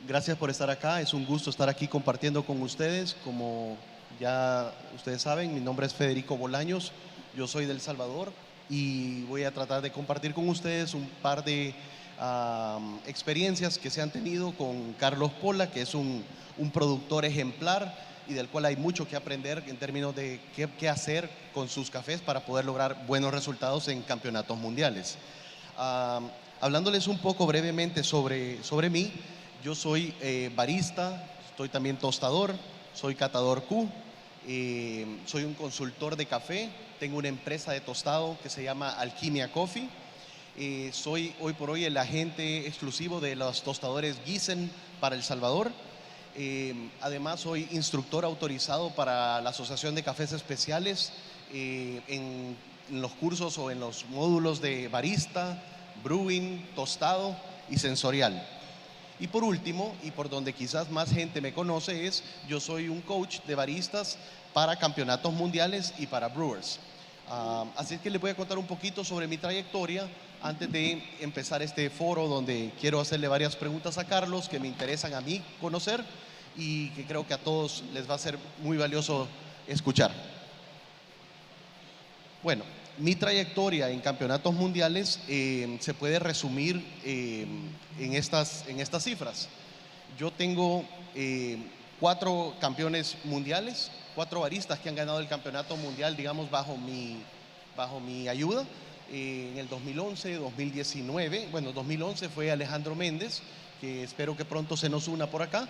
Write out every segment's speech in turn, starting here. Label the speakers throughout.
Speaker 1: Gracias por estar acá. Es un gusto estar aquí compartiendo con ustedes. Como ya ustedes saben, mi nombre es Federico Bolaños. Yo soy de El Salvador y voy a tratar de compartir con ustedes un par de experiencias que se han tenido con Carlos Pola, que es un productor ejemplar y del cual hay mucho que aprender en términos de qué hacer con sus cafés para poder lograr buenos resultados en campeonatos mundiales. Hablándoles un poco brevemente sobre mí, yo soy barista, soy también tostador, soy catador Q, soy un consultor de café, tengo una empresa de tostado que se llama Alquimia Coffee. Soy hoy por hoy el agente exclusivo de los tostadores Giesen para El Salvador. Además, soy instructor autorizado para la Asociación de Cafés Especiales en los cursos o en los módulos de barista, brewing, tostado y sensorial. Y por último, y por donde quizás más gente me conoce, es yo soy un coach de baristas para campeonatos mundiales y para brewers. Así que les voy a contar un poquito sobre mi trayectoria antes de empezar este foro donde quiero hacerle varias preguntas a Carlos que me interesan a mí conocer y que creo que a todos les va a ser muy valioso escuchar. Bueno, mi trayectoria en campeonatos mundiales se puede resumir en estas cifras. Yo tengo 4 campeones mundiales, 4 baristas que han ganado el campeonato mundial, digamos, bajo mi ayuda. En el 2011, 2019, bueno, 2011 fue Alejandro Méndez, que espero que pronto se nos una por acá.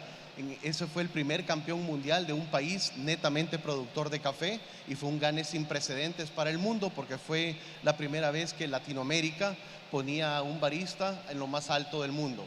Speaker 1: Ese fue el primer campeón mundial de un país netamente productor de café y fue un gane sin precedentes para el mundo porque fue la primera vez que Latinoamérica ponía a un barista en lo más alto del mundo.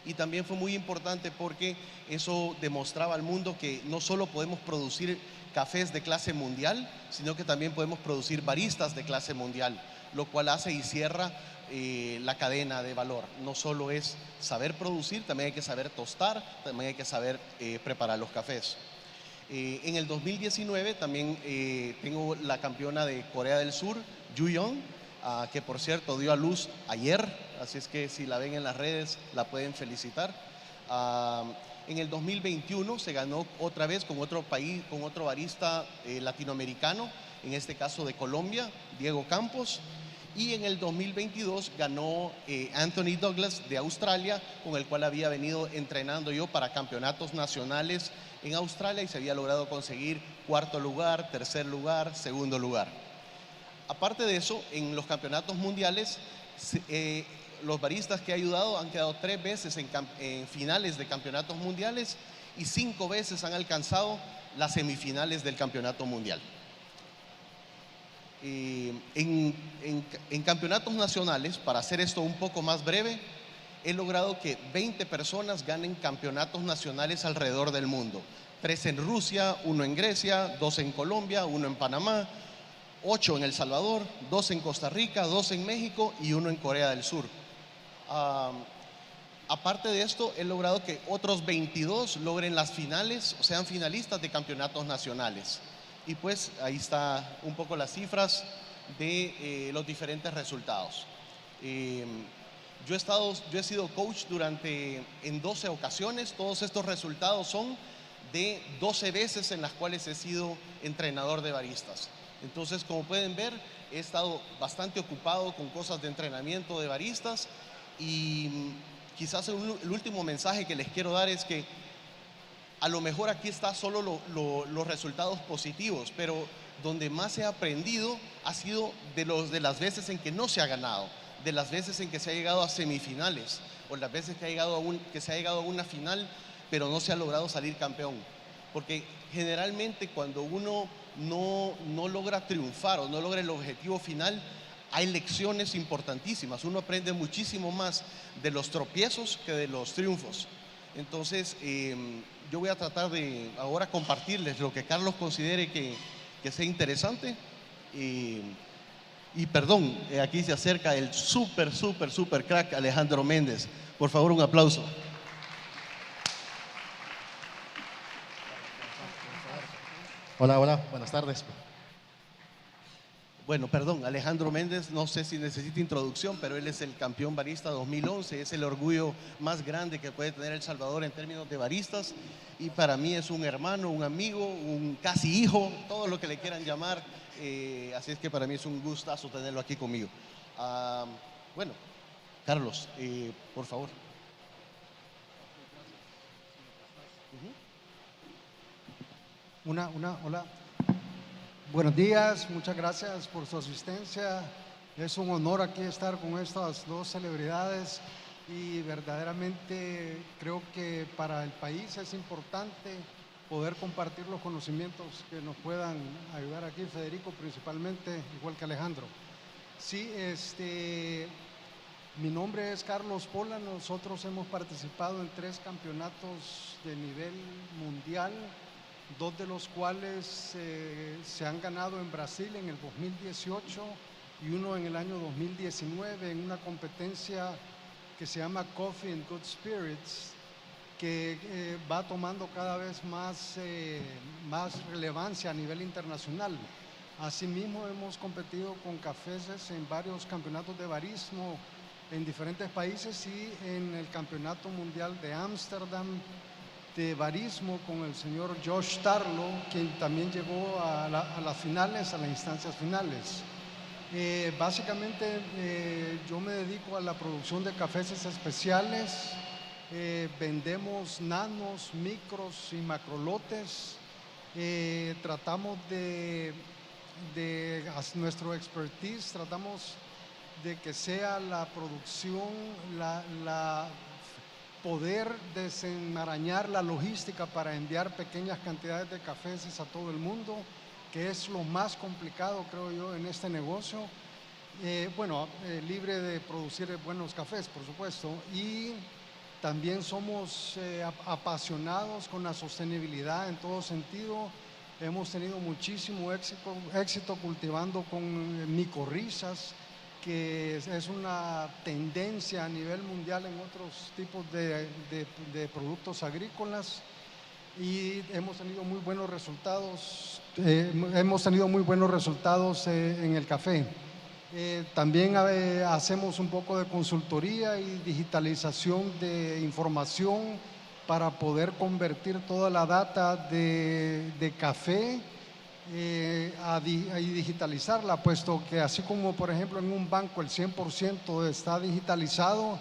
Speaker 1: Y también fue muy importante porque eso demostraba al mundo que no solo podemos producir cafés de clase mundial, sino que también podemos producir baristas de clase mundial, lo cual hace y cierra la cadena de valor. No solo es saber producir, también hay que saber tostar, también hay que saber preparar los cafés. En el 2019 también tengo la campeona de Corea del Sur, Yu Young, que por cierto dio a luz ayer, así es que si la ven en las redes la pueden felicitar. En el 2021 se ganó otra vez con otro país, con otro barista latinoamericano, en este caso de Colombia, Diego Campos. Y en el 2022 ganó Anthony Douglas de Australia, con el cual había venido entrenando yo para campeonatos nacionales en Australia y se había logrado conseguir 4º lugar, 3er lugar, 2º lugar. Aparte de eso, en los campeonatos mundiales, los baristas que he ayudado han quedado 3 veces en finales de campeonatos mundiales y 5 veces han alcanzado las semifinales del campeonato mundial. En campeonatos nacionales, para hacer esto un poco más breve, he logrado que 20 personas ganen campeonatos nacionales alrededor del mundo. 3 en Rusia, 1 en Grecia, 2 en Colombia, 1 en Panamá, 8 en El Salvador, 2 en Costa Rica, 2 en México y 1 en Corea del Sur. Aparte de esto, he logrado que otros 22 logren las finales o sean finalistas de campeonatos nacionales. Y pues ahí está un poco las cifras de los diferentes resultados. Yo he sido coach en 12 ocasiones. Todos estos resultados son de 12 veces en las cuales he sido entrenador de baristas. Entonces, como pueden ver, he estado bastante ocupado con cosas de entrenamiento de baristas y quizás el último mensaje que les quiero dar es que a lo mejor aquí está solo los resultados positivos, pero donde más he aprendido ha sido de las veces en que no se ha ganado, de las veces en que se ha llegado a semifinales o las veces que se ha llegado a una final, pero no se ha logrado salir campeón. Porque generalmente cuando uno no logra triunfar o no logra el objetivo final, hay lecciones importantísimas. Uno aprende muchísimo más de los tropiezos que de los triunfos. Entonces, yo voy a tratar de ahora compartirles lo que Carlos considere que sea interesante. Y perdón, aquí se acerca el súper crack Alejandro Méndez. Por favor, un aplauso.
Speaker 2: Hola, buenas tardes.
Speaker 1: Bueno, perdón, Alejandro Méndez, no sé si necesita introducción, pero él es el campeón barista 2011, es el orgullo más grande que puede tener El Salvador en términos de baristas, y para mí es un hermano, un amigo, un casi hijo, todo lo que le quieran llamar, así es que para mí es un gustazo tenerlo aquí conmigo. Bueno, Carlos, por favor.
Speaker 2: Hola. Buenos días, muchas gracias por su asistencia. Es un honor aquí estar con estas dos celebridades y verdaderamente creo que para el país es importante poder compartir los conocimientos que nos puedan ayudar aquí, Federico principalmente, igual que Alejandro. Sí, mi nombre es Carlos Pola, nosotros hemos participado en 3 campeonatos de nivel mundial, 2 de los cuales se han ganado en Brasil en el 2018 y uno en el año 2019 en una competencia que se llama Coffee and Good Spirits, que va tomando cada vez más relevancia a nivel internacional. Asimismo, hemos competido con cafés en varios campeonatos de barismo en diferentes países y en el Campeonato Mundial de Ámsterdam de barismo con el señor Josh Tarlo, quien también llegó a las finales, a las instancias finales. Básicamente yo me dedico a la producción de cafés especiales, vendemos nanos, micros y macrolotes, tratamos de nuestro expertise, tratamos de que sea la producción, poder desenmarañar la logística para enviar pequeñas cantidades de cafés a todo el mundo, que es lo más complicado, creo yo, en este negocio. Libre de producir buenos cafés, por supuesto, y también somos apasionados con la sostenibilidad en todo sentido. Hemos tenido muchísimo éxito cultivando con micorrizas, que es una tendencia a nivel mundial en otros tipos de productos agrícolas, y hemos tenido muy buenos resultados en el café. También hacemos un poco de consultoría y digitalización de información para poder convertir toda la data de café y digitalizarla, puesto que así como por ejemplo en un banco el 100% está digitalizado,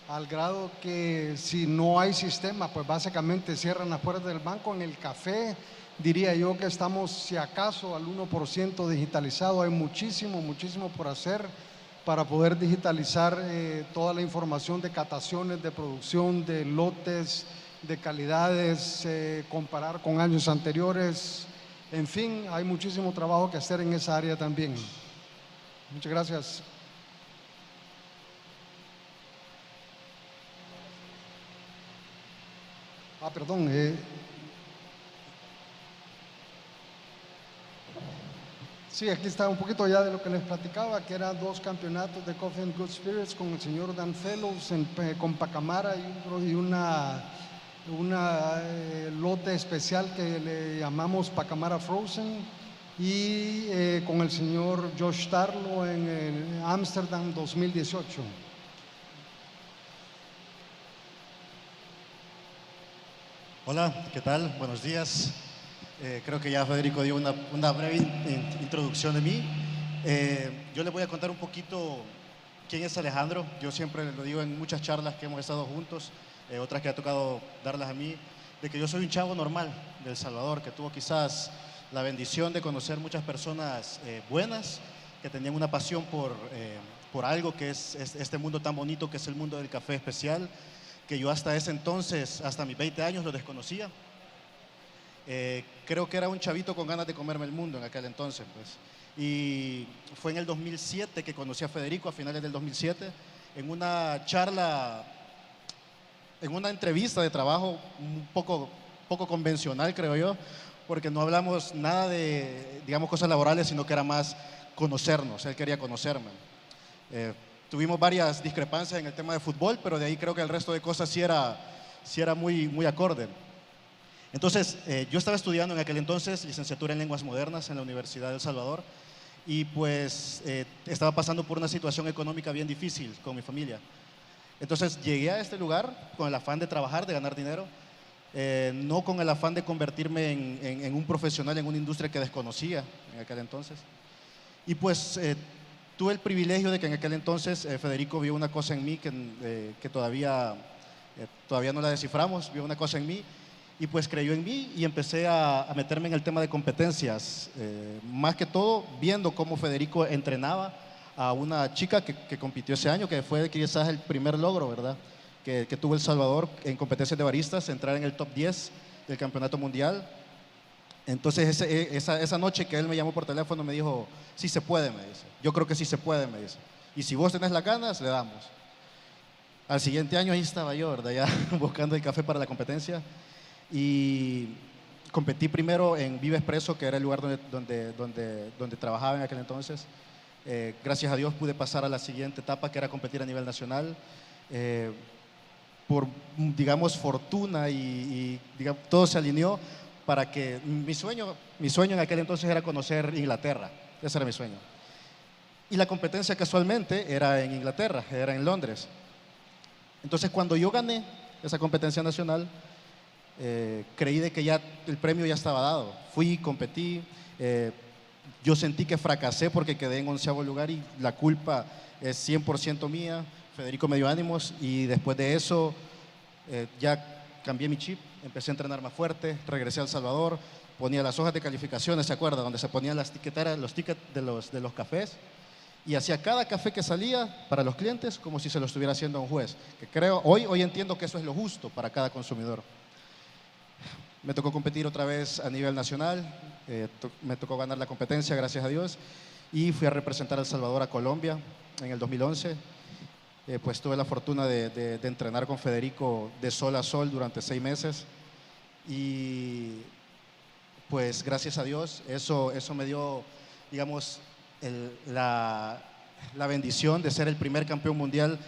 Speaker 2: al grado que si no hay sistema, pues básicamente cierran las puertas del banco. En el café diría yo que estamos si acaso al 1% digitalizado. Hay muchísimo por hacer para poder digitalizar toda la información de cataciones, de producción, de lotes, de calidades, comparar con años anteriores. En fin, hay muchísimo trabajo que hacer en esa área también. Muchas gracias. Perdón. Sí, aquí está un poquito ya de lo que les platicaba, que eran 2 campeonatos de Coffee and Good Spirits con el señor Dan Fellows con Pacamara y una lote especial que le llamamos Pacamara Frozen, y con el señor Josh Tarlo en Ámsterdam 2018.
Speaker 3: Hola, ¿qué tal? Buenos días. Creo que ya Federico dio una breve introducción de mí. Yo les voy a contar un poquito quién es Alejandro. Yo siempre lo digo en muchas charlas que hemos estado juntos, otras que ha tocado darlas a mí, de que yo soy un chavo normal de El Salvador, que tuvo quizás la bendición de conocer muchas personas buenas, que tenían una pasión por algo que es este mundo tan bonito que es el mundo del café especial, que yo hasta ese entonces, hasta mis 20 años, lo desconocía. Creo que era un chavito con ganas de comerme el mundo en aquel entonces, pues. Y fue en el 2007 que conocí a Federico, a finales del 2007, en una charla, en una entrevista de trabajo un poco convencional, creo yo, porque no hablamos nada de, digamos, cosas laborales, sino que era más conocernos. Él quería conocerme. Tuvimos varias discrepancias en el tema de fútbol, pero de ahí creo que el resto de cosas sí era muy acorde. Entonces, yo estaba estudiando en aquel entonces licenciatura en lenguas modernas en la Universidad de El Salvador, y pues estaba pasando por una situación económica bien difícil con mi familia. Entonces llegué a este lugar con el afán de trabajar, de ganar dinero, no con el afán de convertirme en un profesional en una industria que desconocía en aquel entonces. Y pues tuve el privilegio de que en aquel entonces Federico vio una cosa en mí que todavía no la desciframos, vio una cosa en mí y pues creyó en mí y empecé a meterme en el tema de competencias, más que todo viendo cómo Federico entrenaba a una chica que compitió ese año, que fue quizás el primer logro, ¿verdad?, que tuvo El Salvador en competencias de baristas, entrar en el top 10 del campeonato mundial. Entonces esa noche que él me llamó por teléfono me dijo, sí se puede, me dice, yo creo que sí se puede, me dice, y si vos tenés las ganas, le damos. Al siguiente año ahí estaba yo, ¿verdad?, ya buscando el café para la competencia, y competí primero en Vive Expreso, que era el lugar donde trabajaba en aquel entonces. Gracias a Dios pude pasar a la siguiente etapa, que era competir a nivel nacional. Por, digamos, fortuna y digamos, todo se alineó para que mi sueño en aquel entonces era conocer Inglaterra. Ese era mi sueño. Y la competencia casualmente era en Inglaterra, era en Londres. Entonces cuando yo gané esa competencia nacional, creí de que ya el premio ya estaba dado. Fui, competí, yo sentí que fracasé porque quedé en 11º lugar y la culpa es 100% mía. Federico me dio ánimos y después de eso ya cambié mi chip, empecé a entrenar más fuerte, regresé a El Salvador, ponía las hojas de calificaciones, ¿se acuerda? Donde se ponían las tiqueteras, los tickets de los cafés, y hacía cada café que salía para los clientes como si se lo estuviera haciendo a un juez, que creo, hoy entiendo que eso es lo justo para cada consumidor. Me tocó competir otra vez a nivel nacional, me tocó ganar la competencia, gracias a Dios, y fui a representar a El Salvador a Colombia en el 2011. Pues tuve la fortuna de entrenar con Federico de sol a sol durante 6 meses y pues gracias a Dios eso me dio, digamos, la bendición de ser el primer campeón mundial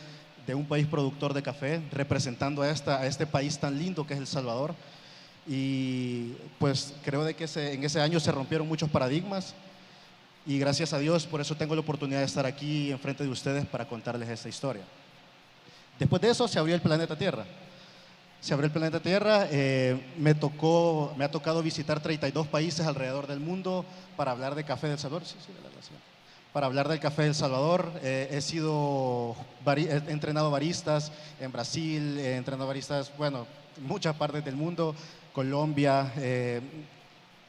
Speaker 3: de un país productor de café, representando a este país tan lindo que es El Salvador. Y pues creo de que en ese año se rompieron muchos paradigmas y gracias a Dios por eso tengo la oportunidad de estar aquí enfrente de ustedes para contarles esta historia. Después de eso se abrió el planeta Tierra. Se abrió el planeta Tierra, me ha tocado visitar 32 países alrededor del mundo para hablar de café del Salvador. Para hablar del café del Salvador, he entrenado baristas en Brasil, he entrenado baristas, bueno, en muchas partes del mundo, Colombia,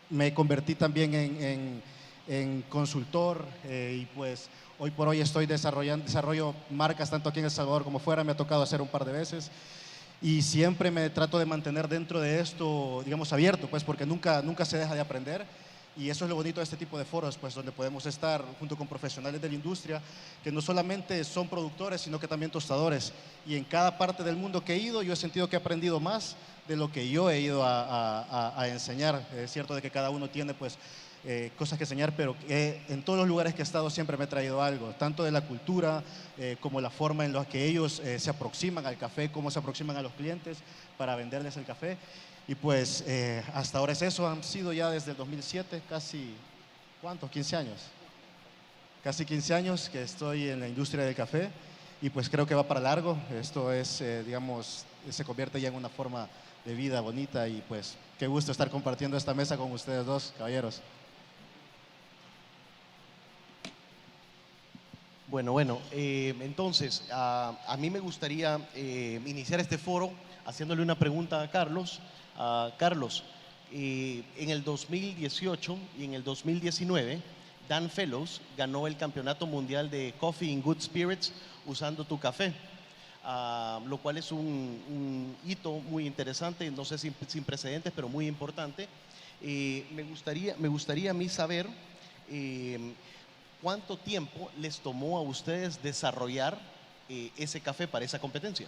Speaker 3: me convertí también en consultor y pues hoy por hoy estoy desarrollo marcas tanto aquí en El Salvador como fuera, me ha tocado hacer un par de veces y siempre me trato de mantener dentro de esto, digamos, abierto, pues porque nunca se deja de aprender. Y eso es lo bonito de este tipo de foros, pues donde podemos estar junto con profesionales de la industria que no solamente son productores, sino que también tostadores. Y en cada parte del mundo que he ido, yo he sentido que he aprendido más de lo que yo he ido a enseñar. Es cierto de que cada uno tiene pues cosas que enseñar, pero en todos los lugares que he estado siempre me he traído algo, tanto de la cultura como la forma en la que ellos se aproximan al café, cómo se aproximan a los clientes para venderles el café. Y pues hasta ahora es eso, han sido ya desde el 2007, casi, ¿cuántos? 15 años. Casi 15 años que estoy en la industria del café y pues creo que va para largo. Esto es, digamos, se convierte ya en una forma de vida bonita y pues qué gusto estar compartiendo esta mesa con ustedes dos, caballeros.
Speaker 1: Bueno, entonces, a mí me gustaría iniciar este foro haciéndole una pregunta a Carlos. Carlos, en el 2018 y en el 2019, Dan Fellows ganó el Campeonato Mundial de Coffee in Good Spirits usando tu café, lo cual es un hito muy interesante, no sé si sin precedentes, pero muy importante. Me gustaría a mí saber cuánto tiempo les tomó a ustedes desarrollar ese café para esa competencia.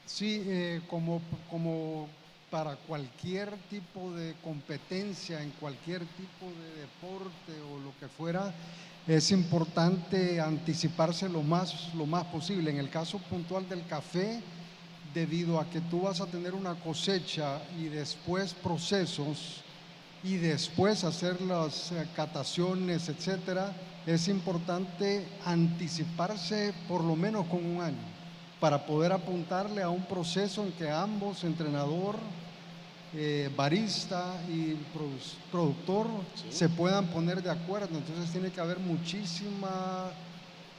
Speaker 2: Sí, como para cualquier tipo de competencia, en cualquier tipo de deporte o lo que fuera, es importante anticiparse lo más posible. En el caso puntual del café, debido a que tú vas a tener una cosecha y después procesos y después hacer las cataciones, etcétera, es importante anticiparse por lo menos con un año para poder apuntarle a un proceso en que ambos, entrenador, barista y productor, se puedan poner de acuerdo. Entonces tiene que haber muchísima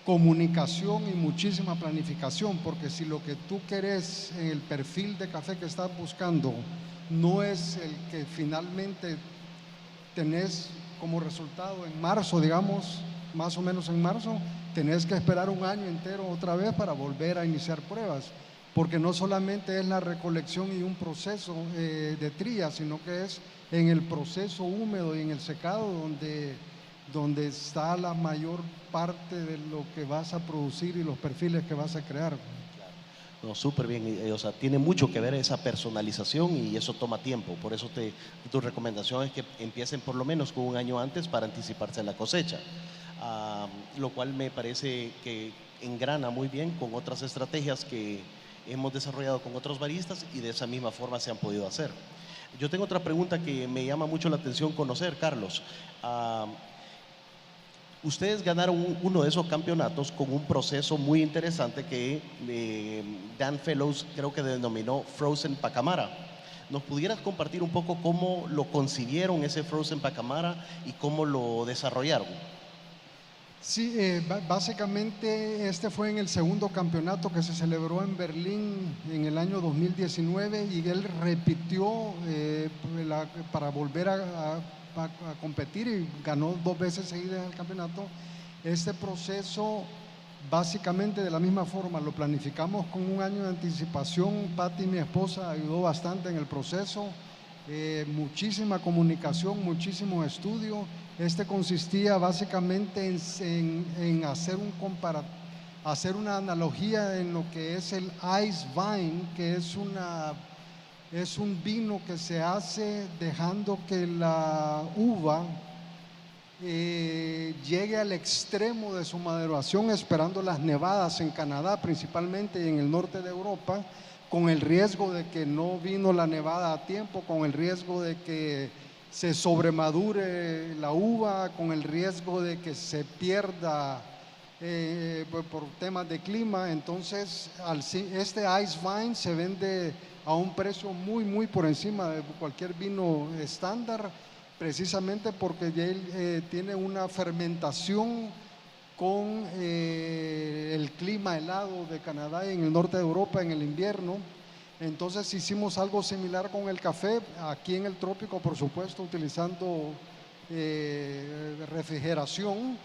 Speaker 2: comunicación y muchísima planificación, porque si lo que tú querés en el perfil de café que estás buscando no es el que finalmente tenés como resultado en marzo, digamos, más o menos en marzo, tenés que esperar un año entero otra vez para volver a iniciar pruebas, porque no solamente es la recolección y un proceso de tría, sino que es en el proceso húmedo y en el secado donde está la mayor parte de lo que vas a producir y los perfiles que vas a crear.
Speaker 1: No, súper bien, o sea, tiene mucho que ver esa personalización y eso toma tiempo. Por eso tu recomendación es que empiecen por lo menos con un año antes para anticiparse a la cosecha, lo cual me parece que engrana muy bien con otras estrategias que hemos desarrollado con otros baristas y de esa misma forma se han podido hacer. Yo tengo otra pregunta que me llama mucho la atención conocer, Carlos. Ustedes ganaron uno de esos campeonatos con un proceso muy interesante que Dan Fellows creo que denominó Frozen Pacamara. ¿Nos pudieras compartir un poco cómo lo consiguieron ese Frozen Pacamara y cómo lo desarrollaron?
Speaker 2: Sí, básicamente este fue en el segundo campeonato que se celebró en Berlín en el año 2019 y él repitió para volver a competir y ganó 2 veces seguidas el campeonato. Este proceso básicamente de la misma forma lo planificamos con un año de anticipación. Patti, mi esposa, ayudó bastante en el proceso, muchísima comunicación, muchísimo estudio. Este consistía básicamente en hacer una analogía en lo que es el Ice Vine, que es un vino que se hace dejando que la uva llegue al extremo de su maduración, esperando las nevadas en Canadá principalmente y en el norte de Europa, con el riesgo de que no vino la nevada a tiempo, con el riesgo de que se sobremadure la uva, con el riesgo de que se pierda por temas de clima. Entonces este Ice Vine se vende a un precio muy por encima de cualquier vino estándar, precisamente porque él tiene una fermentación con el clima helado de Canadá y en el norte de Europa en el invierno. Entonces hicimos algo similar con el café, aquí en el trópico, por supuesto, utilizando refrigeración,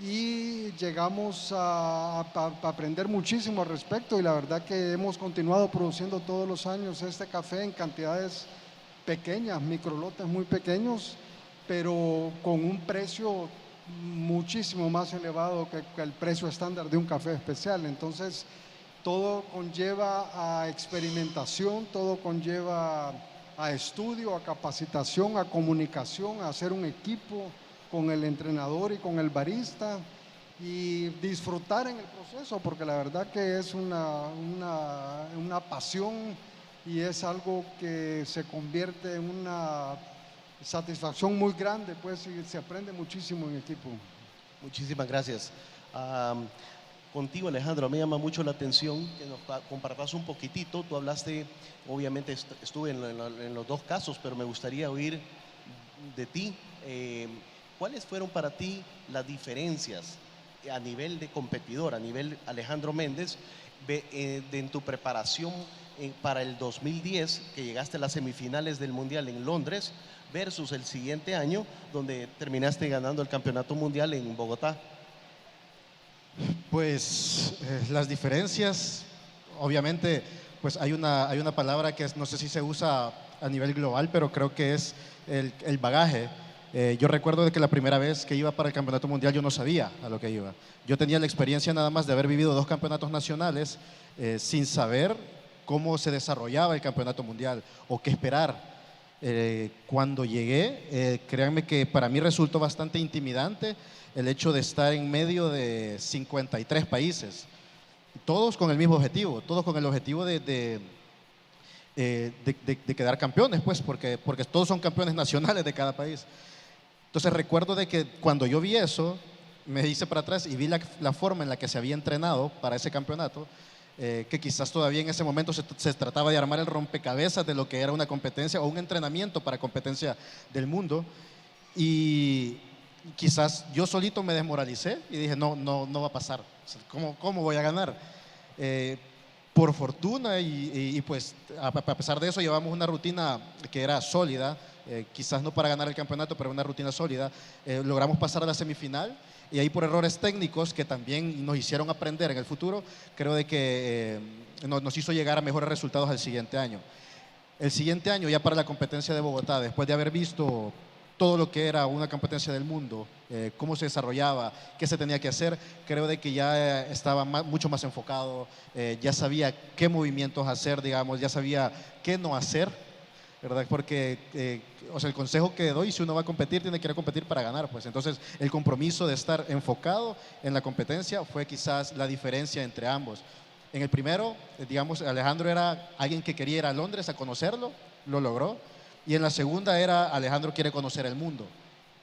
Speaker 2: y llegamos a aprender muchísimo al respecto, y la verdad que hemos continuado produciendo todos los años este café en cantidades pequeñas, microlotes muy pequeños, pero con un precio muchísimo más elevado que el precio estándar de un café especial. Entonces todo conlleva a experimentación, todo conlleva a estudio, a capacitación, a comunicación, a hacer un equipo con el entrenador y con el barista y disfrutar en el proceso, porque la verdad que es una pasión y es algo que se convierte en una satisfacción muy grande, pues, y se aprende muchísimo en equipo.
Speaker 1: Muchísimas gracias. Contigo, Alejandro, me llama mucho la atención que nos compartas un poquitito. Tú hablaste, obviamente estuve en los dos casos, pero me gustaría oír de ti. ¿Cuáles fueron para ti las diferencias a nivel de competidor, a nivel Alejandro Méndez, en tu preparación para el 2010, que llegaste a las semifinales del Mundial en Londres, versus el siguiente año, donde terminaste ganando el Campeonato Mundial en Bogotá?
Speaker 3: Pues las diferencias, obviamente, pues hay una palabra que no sé si se usa a nivel global, pero creo que es el bagaje. Yo recuerdo de que la primera vez que iba para el Campeonato Mundial yo no sabía a lo que iba. Yo tenía la experiencia nada más de haber vivido 2 campeonatos nacionales sin saber cómo se desarrollaba el Campeonato Mundial o qué esperar. Cuando llegué, créanme que para mí resultó bastante intimidante el hecho de estar en medio de 53 países. todos con el mismo objetivo, todos con el objetivo de quedar campeones, pues, porque todos son campeones nacionales de cada país. Entonces recuerdo de que cuando yo vi eso, me hice para atrás y vi la forma en la que se había entrenado para ese campeonato, que quizás todavía en ese momento se trataba de armar el rompecabezas de lo que era una competencia o un entrenamiento para competencia del mundo. Y quizás yo solito me desmoralicé y dije, no va a pasar. O sea, ¿cómo voy a ganar? Por fortuna y pues a pesar de eso llevamos una rutina que era sólida, quizás no para ganar el campeonato, pero una rutina sólida. Logramos pasar a la semifinal y ahí por errores técnicos que también nos hicieron aprender en el futuro, creo de que nos hizo llegar a mejores resultados el siguiente año. El siguiente año, ya para la competencia de Bogotá, después de haber visto todo lo que era una competencia del mundo, cómo se desarrollaba, qué se tenía que hacer, creo de que ya estaba mucho más enfocado, ya sabía qué movimientos hacer, digamos, ya sabía qué no hacer, ¿verdad? Porque o sea, el consejo que doy, si uno va a competir, tiene que ir a competir para ganar, pues. Entonces, el compromiso de estar enfocado en la competencia fue quizás la diferencia entre ambos. En el primero, digamos, Alejandro era alguien que quería ir a Londres a conocerlo, lo logró. Y en la segunda era Alejandro quiere conocer el mundo.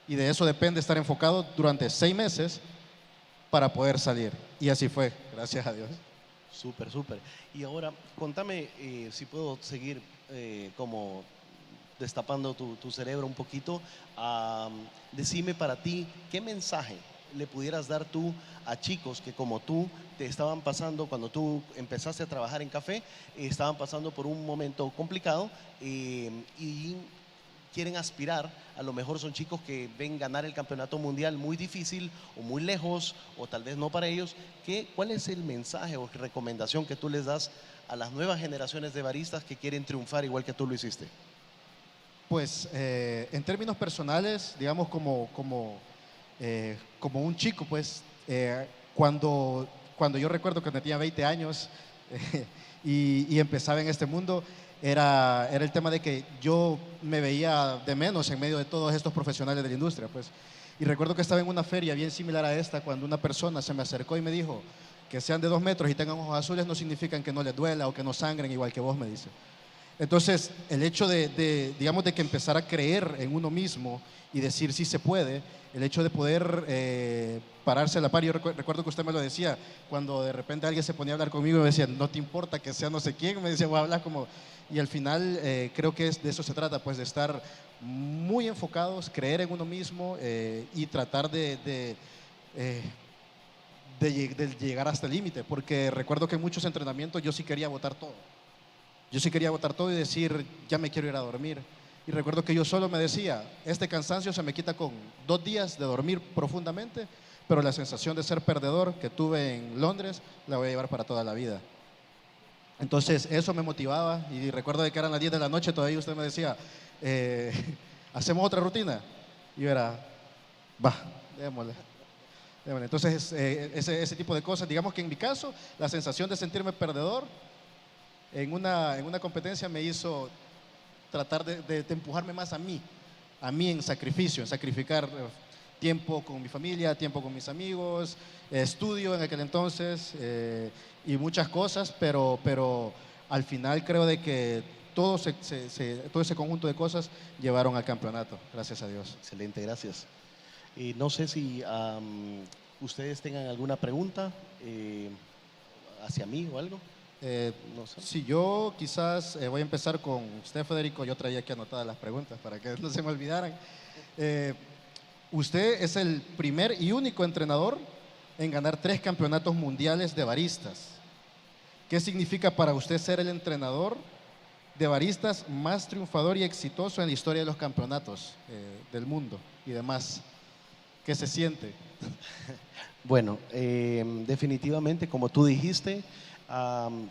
Speaker 3: Y de eso depende estar enfocado durante 6 meses para poder salir. Y así fue, gracias a Dios.
Speaker 1: Súper, súper. Y ahora, contame si puedo seguir como destapando tu cerebro un poquito. Decime para ti, ¿qué mensaje le pudieras dar tú a chicos que como tú te estaban pasando, cuando tú empezaste a trabajar en café, estaban pasando por un momento complicado y quieren aspirar? A lo mejor son chicos que ven ganar el campeonato mundial muy difícil o muy lejos o tal vez no para ellos. ¿Cuál es el mensaje o recomendación que tú les das a las nuevas generaciones de baristas que quieren triunfar igual que tú lo hiciste?
Speaker 3: Pues en términos personales, digamos como un chico, pues cuando yo recuerdo que tenía 20 años y empezaba en este mundo, era el tema de que yo me veía de menos en medio de todos estos profesionales de la industria, pues. Y recuerdo que estaba en una feria bien similar a esta cuando una persona se me acercó y me dijo que sean de 2 metros y tengan ojos azules no significan que no les duela o que no sangren igual que vos, me dice. Entonces, el hecho digamos, de que empezar a creer en uno mismo y decir sí se puede, el hecho de poder pararse a la par. Yo recuerdo que usted me lo decía, cuando de repente alguien se ponía a hablar conmigo y me decía, no te importa que sea no sé quién, me decía, voy a hablar como... Y al final creo que de eso se trata, pues de estar muy enfocados, creer en uno mismo y tratar de llegar hasta el límite, porque recuerdo que en muchos entrenamientos yo sí quería botar todo. Yo sí quería botar todo y decir, ya me quiero ir a dormir. Y recuerdo que yo solo me decía, este cansancio se me quita con 2 días de dormir profundamente, pero la sensación de ser perdedor que tuve en Londres la voy a llevar para toda la vida. Entonces eso me motivaba y recuerdo de que eran las 10 de la noche, todavía usted me decía, ¿hacemos otra rutina? Y yo era, va, démosle. Entonces ese tipo de cosas, digamos que en mi caso, la sensación de sentirme perdedor en una competencia me hizo tratar de empujarme más a mí en sacrificio, en sacrificar tiempo con mi familia, tiempo con mis amigos, estudio en aquel entonces y muchas cosas, pero al final creo de que todo ese conjunto de cosas llevaron al campeonato, gracias a Dios.
Speaker 1: Excelente, gracias. No sé si ustedes tengan alguna pregunta hacia mí o algo.
Speaker 3: No sé. Si yo quizás voy a empezar con usted, Federico. Yo traía aquí anotadas las preguntas para que no se me olvidaran. Usted es el primer y único entrenador en ganar 3 campeonatos mundiales de baristas. ¿Qué significa para usted ser el entrenador de baristas más triunfador y exitoso en la historia de los campeonatos del mundo y demás? ¿Qué se siente?
Speaker 1: Bueno, definitivamente, como tú dijiste,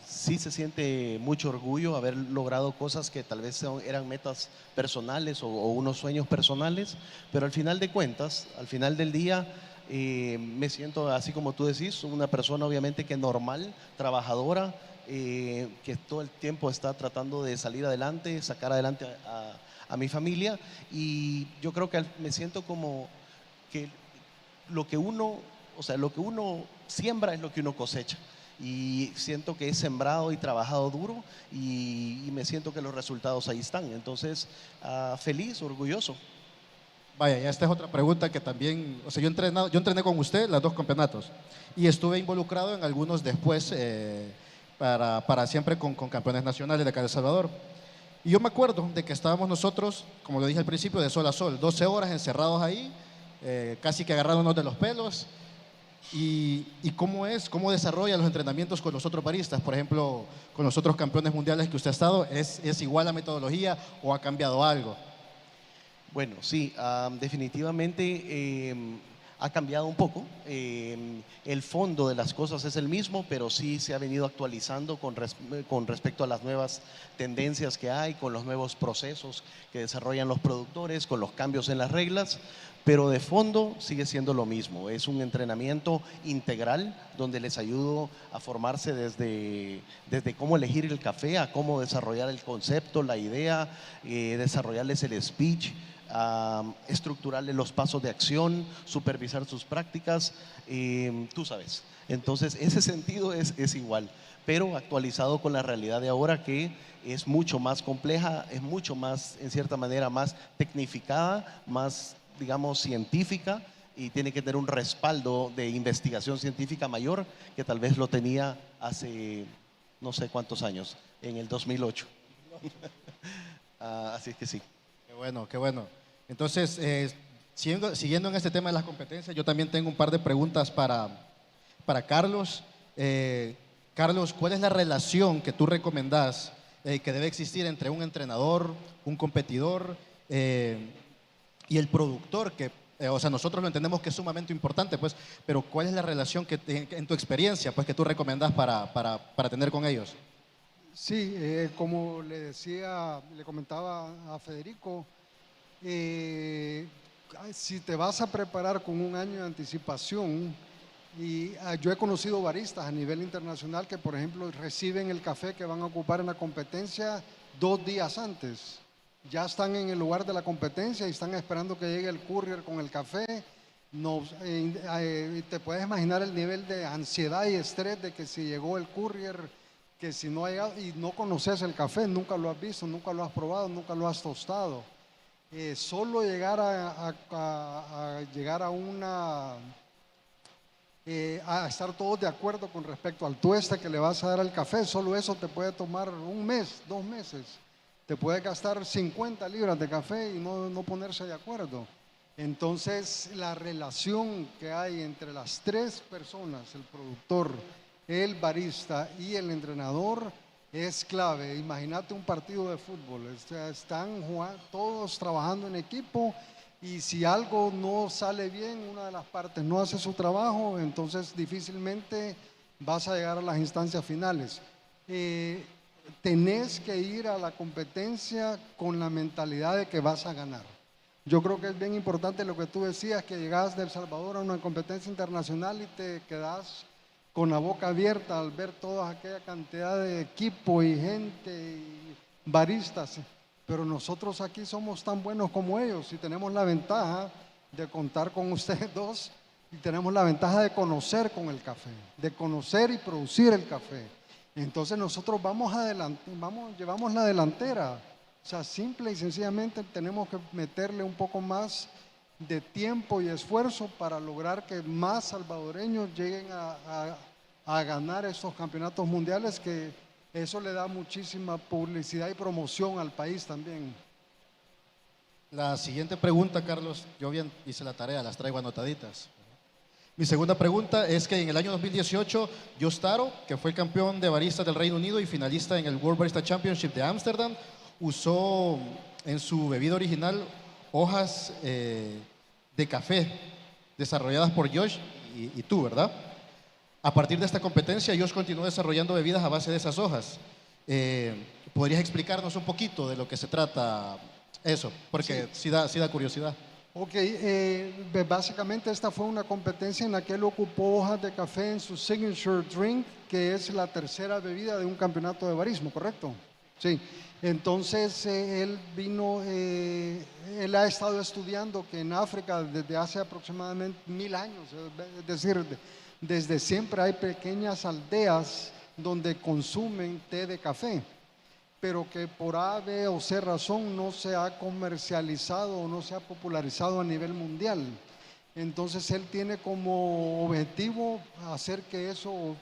Speaker 1: sí se siente mucho orgullo haber logrado cosas que tal vez eran metas personales o unos sueños personales, pero al final de cuentas, al final del día, me siento así como tú decís, una persona obviamente que normal, trabajadora, que todo el tiempo está tratando de salir adelante, sacar adelante a mi familia, y yo creo que me siento como que lo que uno siembra es lo que uno cosecha. y siento que he sembrado y trabajado duro y me siento que los resultados ahí están. Entonces, feliz, orgulloso.
Speaker 3: Vaya, ya esta es otra pregunta que también, o sea, yo entrené con usted los dos campeonatos y estuve involucrado en algunos después para siempre con campeones nacionales de acá de El Salvador. Y yo me acuerdo de que estábamos nosotros, como lo dije al principio, de sol a sol, 12 horas encerrados ahí, casi que agarrándonos de los pelos. Y cómo desarrolla los entrenamientos con los otros baristas, por ejemplo, con los otros campeones mundiales que usted ha estado, ¿es igual la metodología o ha cambiado algo?
Speaker 1: Bueno, sí, definitivamente ha cambiado un poco. El fondo de las cosas es el mismo, pero sí se ha venido actualizando con respecto a las nuevas tendencias que hay, con los nuevos procesos que desarrollan los productores, con los cambios en las reglas, pero de fondo sigue siendo lo mismo. Es un entrenamiento integral donde les ayudo a formarse desde cómo elegir el café, a cómo desarrollar el concepto, la idea, desarrollarles el speech, estructurarle los pasos de acción, supervisar sus prácticas, tú sabes. Entonces, ese sentido es igual, pero actualizado con la realidad de ahora, que es mucho más compleja, es mucho más, en cierta manera, más tecnificada, más, digamos, científica, y tiene que tener un respaldo de investigación científica mayor que tal vez lo tenía hace no sé cuántos años, en el 2008. Así es que sí.
Speaker 3: Qué bueno, qué bueno. Entonces, siguiendo en este tema de las competencias, yo también tengo un par de preguntas para Carlos. Carlos, ¿cuál es la relación que tú recomendás que debe existir entre un entrenador, un competidor y el productor? O sea, nosotros lo entendemos que es sumamente importante, pues, pero ¿cuál es la relación que en tu experiencia, pues, que tú recomendás para tener con ellos?
Speaker 2: Sí, como le comentaba a Federico, si te vas a preparar con un año de anticipación, yo he conocido baristas a nivel internacional que, por ejemplo, reciben el café que van a ocupar en la competencia 2 días antes. Ya están en el lugar de la competencia y están esperando que llegue el courier con el café. No, te puedes imaginar el nivel de ansiedad y estrés de que si llegó el courier, que si no ha llegado y no conoces el café, nunca lo has visto, nunca lo has probado, nunca lo has tostado. Solo llegar llegar a estar todos de acuerdo con respecto al tueste que le vas a dar al café, solo eso te puede tomar 1 mes, 2 meses. Te puede gastar 50 libras de café y no ponerse de acuerdo. Entonces, la relación que hay entre las 3 personas, el productor, el barista y el entrenador, es clave. Imagínate un partido de fútbol, están jugando, todos trabajando en equipo, y si algo no sale bien, una de las partes no hace su trabajo, entonces difícilmente vas a llegar a las instancias finales. Tenés que ir a la competencia con la mentalidad de que vas a ganar. Yo creo que es bien importante lo que tú decías, que llegas de El Salvador a una competencia internacional y te quedas con la boca abierta al ver toda aquella cantidad de equipo y gente y baristas. Pero nosotros aquí somos tan buenos como ellos y tenemos la ventaja de contar con ustedes dos, y tenemos la ventaja de conocer con el café, de conocer y producir el café. Entonces nosotros llevamos la delantera. O sea, simple y sencillamente tenemos que meterle un poco más de tiempo y esfuerzo para lograr que más salvadoreños lleguen a ganar estos campeonatos mundiales, que eso le da muchísima publicidad y promoción al país también.
Speaker 3: La siguiente pregunta, Carlos, yo bien hice la tarea, las traigo anotaditas. Mi segunda pregunta es que en el año 2018, Joe Taro, que fue el campeón de baristas del Reino Unido y finalista en el World Barista Championship de Ámsterdam, usó en su bebida original hojas de café desarrolladas por Josh y tú, ¿verdad? A partir de esta competencia, Josh continuó desarrollando bebidas a base de esas hojas. ¿Podrías explicarnos un poquito de lo que se trata eso? Porque sí da curiosidad.
Speaker 2: Ok, básicamente esta fue una competencia en la que él ocupó hojas de café en su signature drink, que es la tercera bebida de un campeonato de barismo, ¿correcto? Sí, entonces él ha estado estudiando que en África desde hace aproximadamente 1000 años, es decir, desde siempre hay pequeñas aldeas donde consumen té de café, pero que por A, B o C razón no se ha comercializado o no se ha popularizado a nivel mundial. Entonces él tiene como objetivo hacer que eso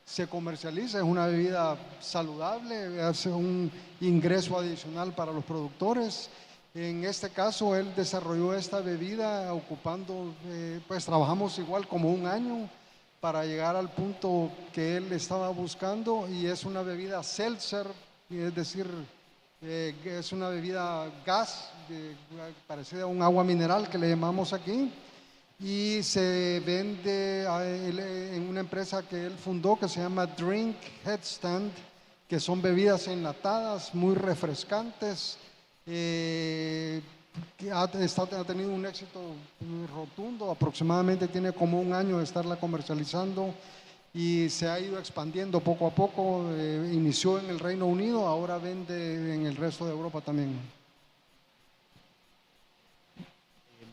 Speaker 2: se comercialice. Es una bebida saludable, hace un ingreso adicional para los productores. En este caso él desarrolló esta bebida ocupando, pues trabajamos igual como un año para llegar al punto que él estaba buscando, y es una bebida seltzer, es decir, es una bebida gas, parecida a un agua mineral que le llamamos aquí, y se vende en una empresa que él fundó que se llama Drink Headstand, que son bebidas enlatadas muy refrescantes, que ha tenido un éxito rotundo. Aproximadamente tiene como un año de estarla comercializando y se ha ido expandiendo poco a poco. Inició en el Reino Unido, ahora vende en el resto de Europa también.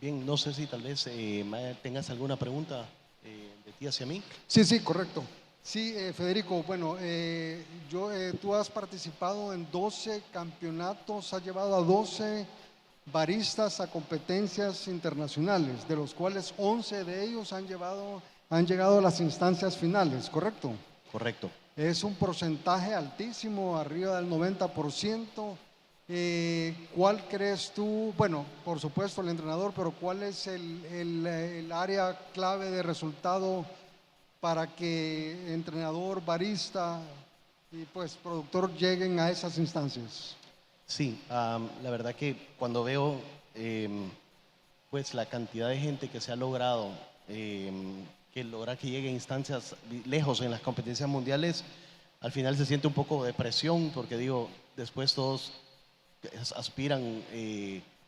Speaker 1: Bien, no sé si tal vez Maya, tengas alguna pregunta de ti hacia mí.
Speaker 2: Sí, correcto. Sí, Federico, bueno, tú has participado en 12 campeonatos, has llevado a 12 baristas a competencias internacionales, de los cuales 11 de ellos han llegado a las instancias finales, ¿correcto?
Speaker 1: Correcto.
Speaker 2: Es un porcentaje altísimo, arriba del 90%. ¿Cuál crees tú? Bueno, por supuesto el entrenador, pero ¿cuál es el área clave de resultado para que entrenador, barista y pues productor lleguen a esas instancias?
Speaker 1: Sí, la verdad que cuando veo pues la cantidad de gente que se ha logrado, que logra que llegue a instancias lejos en las competencias mundiales, al final se siente un poco de presión, porque digo, después todos aspiran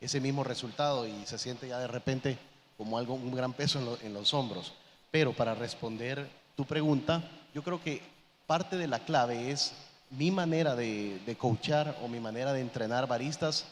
Speaker 1: ese mismo resultado y se siente ya de repente como algo, un gran peso en los hombros. Pero para responder tu pregunta, yo creo que parte de la clave es mi manera de coachar o mi manera de entrenar baristas.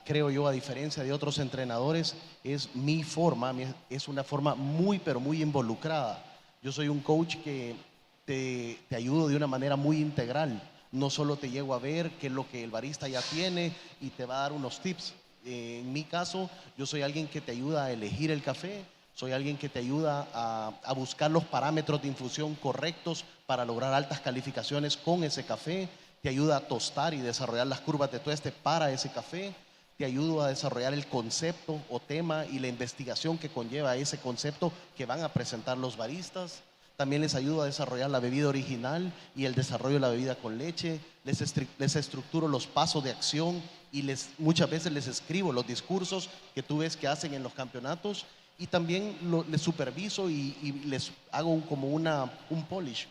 Speaker 1: Creo yo, a diferencia de otros entrenadores, es mi forma, es una forma muy, pero muy involucrada. Yo soy un coach que te ayudo de una manera muy integral. No solo te llego a ver qué es lo que el barista ya tiene y te va a dar unos tips. En mi caso, yo soy alguien que te ayuda a elegir el café, soy alguien que te ayuda a buscar los parámetros de infusión correctos para lograr altas calificaciones con ese café, te ayuda a tostar y desarrollar las curvas de tueste para ese café, te ayudo a desarrollar el concepto o tema y la investigación que conlleva ese concepto que van a presentar los baristas. También les ayudo a desarrollar la bebida original y el desarrollo de la bebida con leche. Les estructuro los pasos de acción y muchas veces les escribo los discursos que tú ves que hacen en los campeonatos. Y también les superviso y les hago como un polish,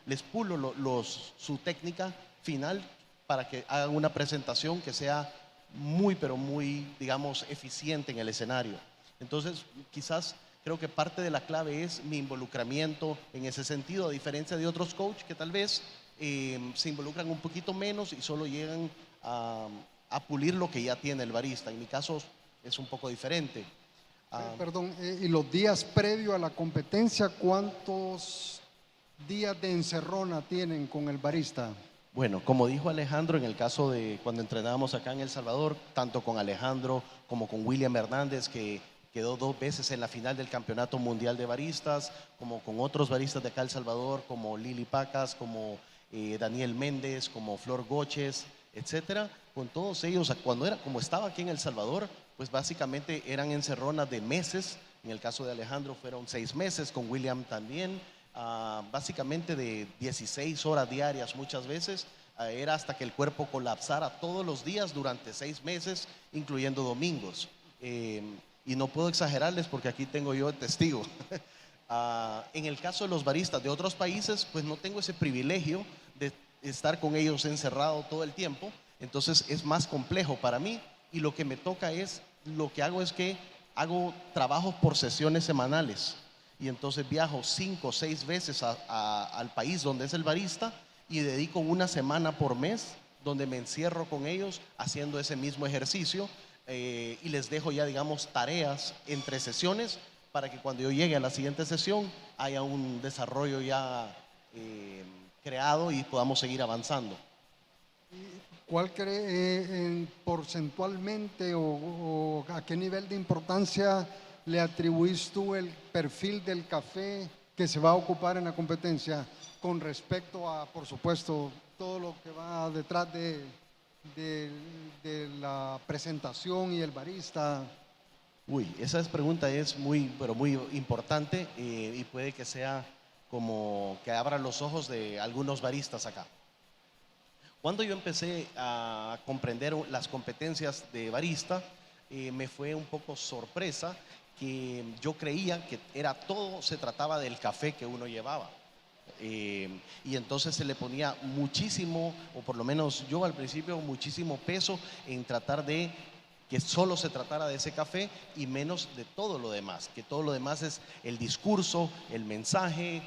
Speaker 1: les pulo su técnica final para que hagan una presentación que sea muy, pero muy, digamos, eficiente en el escenario. Entonces, quizás creo que parte de la clave es mi involucramiento en ese sentido, a diferencia de otros coaches que tal vez se involucran un poquito menos y solo llegan a pulir lo que ya tiene el barista. En mi caso es un poco diferente.
Speaker 2: Perdón, y los días previo a la competencia, ¿cuántos días de encerrona tienen con el barista?
Speaker 1: Bueno, como dijo Alejandro, en el caso de cuando entrenábamos acá en El Salvador, tanto con Alejandro como con William Hernández, que quedó 2 veces en la final del Campeonato Mundial de Baristas, como con otros baristas de acá El Salvador, como Lili Pacas, como Daniel Méndez, como Flor Goches, etcétera. Con todos ellos, como estaba aquí en El Salvador, pues básicamente eran encerronas de meses. En el caso de Alejandro fueron 6 meses, con William también, básicamente de 16 horas diarias muchas veces. Era hasta que el cuerpo colapsara todos los días durante 6 meses, incluyendo domingos. Y no puedo exagerarles porque aquí tengo yo el testigo. En el caso de los baristas de otros países, pues no tengo ese privilegio de estar con ellos encerrado todo el tiempo. Entonces es más complejo para mí, y lo que me toca lo que hago es que hago trabajos por sesiones semanales, y entonces viajo 5 o 6 veces al país donde es el barista y dedico una semana por mes donde me encierro con ellos haciendo ese mismo ejercicio, y les dejo ya, digamos, tareas entre sesiones para que cuando yo llegue a la siguiente sesión haya un desarrollo ya creado y podamos seguir avanzando.
Speaker 2: ¿Cuál cree porcentualmente o a qué nivel de importancia le atribuís tú el perfil del café que se va a ocupar en la competencia con respecto a, por supuesto, todo lo que va detrás de la presentación y el barista?
Speaker 1: Uy, esa pregunta es muy, pero muy importante y puede que sea como que abra los ojos de algunos baristas acá. Cuando yo empecé a comprender las competencias de barista, me fue un poco sorpresa que yo creía que todo se trataba del café que uno llevaba. Y entonces se le ponía muchísimo, o por lo menos yo al principio, muchísimo peso en tratar de que solo se tratara de ese café y menos de todo lo demás, que todo lo demás es el discurso, el mensaje,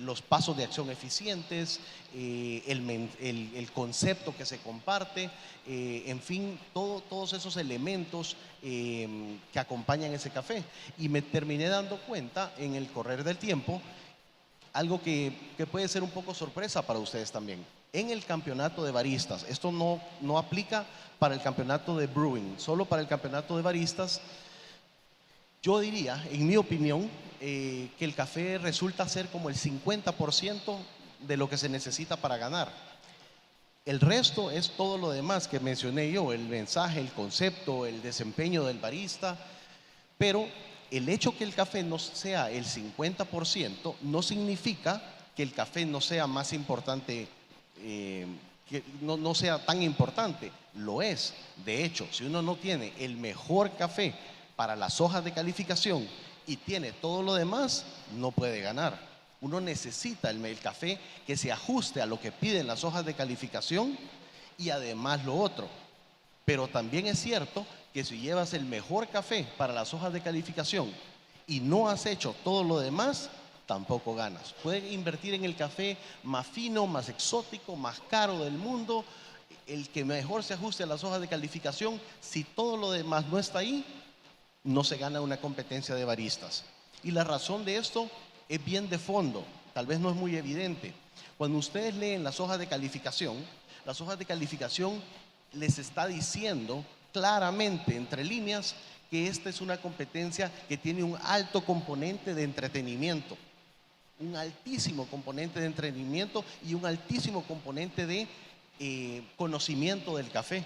Speaker 1: los pasos de acción eficientes, el concepto que se comparte, en fin, todos esos elementos que acompañan ese café. Y me terminé dando cuenta en el correr del tiempo, algo que puede ser un poco sorpresa para ustedes también. En el campeonato de baristas, esto no aplica para el campeonato de brewing, solo para el campeonato de baristas, yo diría, en mi opinión, que el café resulta ser como el 50% de lo que se necesita para ganar. El resto es todo lo demás que mencioné yo, el mensaje, el concepto, el desempeño del barista, pero el hecho que el café no sea el 50% no significa que el café no sea más importante, que no sea tan importante. Lo es. De hecho, si uno no tiene el mejor café para las hojas de calificación y tiene todo lo demás, no puede ganar. Uno necesita el café que se ajuste a lo que piden las hojas de calificación y además lo otro. Pero también es cierto que si llevas el mejor café para las hojas de calificación y no has hecho todo lo demás, tampoco ganas. Pueden invertir en el café más fino, más exótico, más caro del mundo, el que mejor se ajuste a las hojas de calificación. Si todo lo demás no está ahí, no se gana una competencia de baristas. Y la razón de esto es bien de fondo, tal vez no es muy evidente. Cuando ustedes leen las hojas de calificación les está diciendo claramente entre líneas que esta es una competencia que tiene un alto componente de entretenimiento, un altísimo componente de entretenimiento y un altísimo componente de conocimiento del café.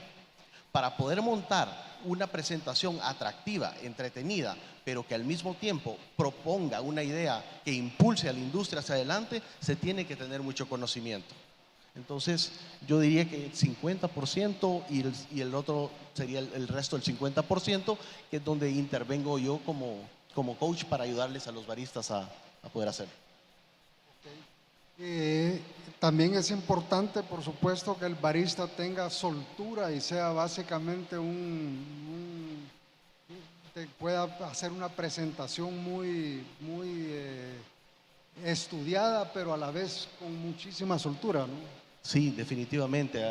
Speaker 1: Para poder montar una presentación atractiva, entretenida, pero que al mismo tiempo proponga una idea que impulse a la industria hacia adelante, se tiene que tener mucho conocimiento. Entonces, yo diría que el 50% y el otro sería el resto del 50%, que es donde intervengo yo como coach para ayudarles a los baristas a poder hacerlo.
Speaker 2: También es importante, por supuesto, que el barista tenga soltura y sea básicamente pueda hacer una presentación muy estudiada, pero a la vez con muchísima soltura, ¿no?
Speaker 1: Sí, definitivamente.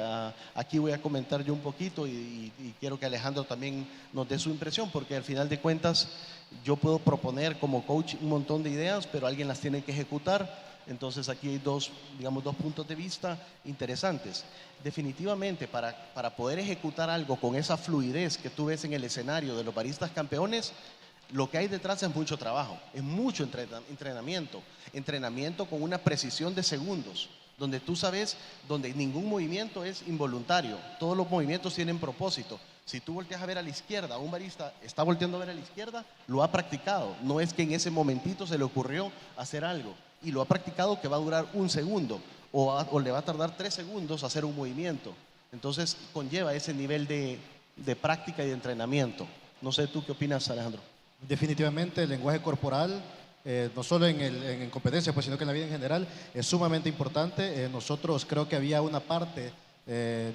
Speaker 1: Aquí voy a comentar yo un poquito y quiero que Alejandro también nos dé su impresión, porque al final de cuentas yo puedo proponer como coach un montón de ideas, pero alguien las tiene que ejecutar. Entonces aquí hay dos puntos de vista interesantes. Definitivamente, para poder ejecutar algo con esa fluidez que tú ves en el escenario de los baristas campeones, lo que hay detrás es mucho trabajo, es mucho entrenamiento con una precisión de segundos, donde tú sabes, donde ningún movimiento es involuntario, todos los movimientos tienen propósito. Si tú volteas a ver a la izquierda, un barista está volteando a ver a la izquierda, lo ha practicado, no es que en ese momentito se le ocurrió hacer algo, y lo ha practicado que va a durar un segundo, o le va a tardar 3 segundos hacer un movimiento. Entonces conlleva ese nivel de práctica y de entrenamiento. No sé, ¿tú qué opinas, Alejandro?
Speaker 3: Definitivamente el lenguaje corporal, no solo en competencia, pues, sino que en la vida en general, es sumamente importante. Nosotros creo que había una parte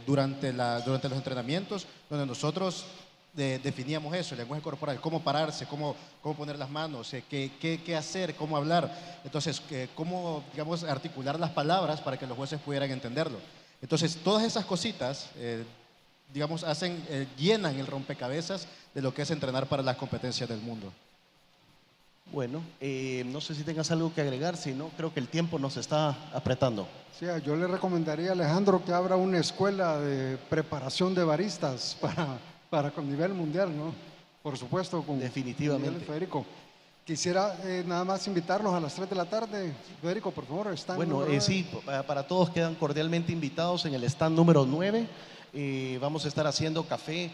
Speaker 3: durante los entrenamientos donde nosotros definíamos eso, el lenguaje corporal, cómo pararse, cómo poner las manos, qué hacer, cómo hablar. Entonces, cómo, digamos, articular las palabras para que los jueces pudieran entenderlo. Entonces, todas esas cositas, digamos, llenan el rompecabezas de lo que es entrenar para las competencias del mundo.
Speaker 1: Bueno, no sé si tengas algo que agregar, si no, creo que el tiempo nos está apretando.
Speaker 2: Sí, yo le recomendaría a Alejandro que abra una escuela de preparación de baristas para con nivel mundial, ¿no? Por supuesto, con
Speaker 1: Definitivamente.
Speaker 2: Miguel y Federico. Quisiera nada más invitarlos a las 3 de la tarde. Federico, por favor, están.
Speaker 1: Bueno, sí, para todos quedan cordialmente invitados en el stand número 9. Vamos a estar haciendo café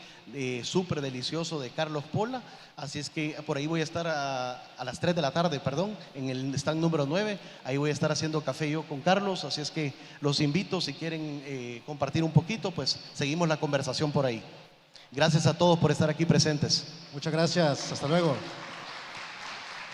Speaker 1: súper delicioso de Carlos Pola, así es que por ahí voy a estar a las 3 de la tarde, perdón, en el stand número 9, ahí voy a estar haciendo café yo con Carlos, así es que los invito, si quieren compartir un poquito, pues seguimos la conversación por ahí. Gracias a todos por estar aquí presentes.
Speaker 3: Muchas gracias, hasta luego.